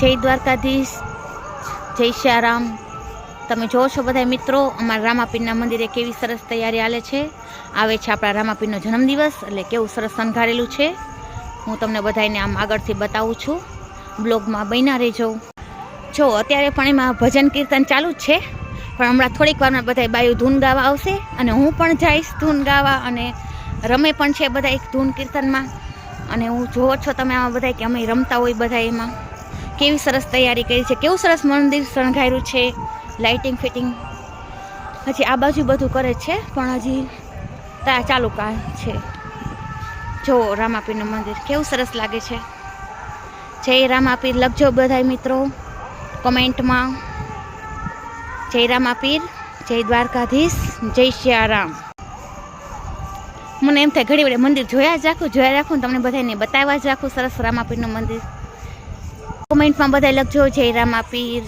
જય દ્વારકાધીશ, જય શ્યારામ। તમે જો છો બધા મિત્રો, અમારા રામાપીરના મંદિરે કેવી સરસ તૈયારી હાલે છે। આવે છે આપણા રામાપીરનો જન્મદિવસ, એટલે કેવું સરસ શણગારેલું છે। હું તમને બધાને આમ આગળથી બતાવું છું, બ્લોગમાં બન્યા રહેજો। જો અત્યારે પણ એમાં ભજન કીર્તન ચાલુ જ છે, પણ હમણાં થોડીક વારમાં બધા બાયું ધૂન ગાવા આવશે અને હું પણ જઈશ ધૂન ગાવા, અને રમે પણ છે બધા એક ધૂન કીર્તનમાં। અને હું જોવો છો તમે આમાં બધા કે અમે રમતા હોય બધા, એમાં કેવી સરસ તૈયારી કરી છે, કેવું સરસ મંદિર શણગાર્યું છે, લાઇટિંગ ફિટિંગ। હજી આ બાજુ બધું કરે છે, પણ હજી ચાલુ છે। જો રામાપીરનું મંદિર કેવું સરસ લાગે છે। જય રામાપીર લખજો બધા મિત્રો કમેન્ટમાં। જય રામાપીર, જય દ્વારકાધીશ, જય શ્યારામ। મને એમ થાય ઘડી વડે મંદિર જોયા જ રાખું તમને બધાને બતાવવા જ રાખું સરસ રામાપીરનું મંદિર। કોમેન્ટમાં બધા લખજો જય રામાપીર।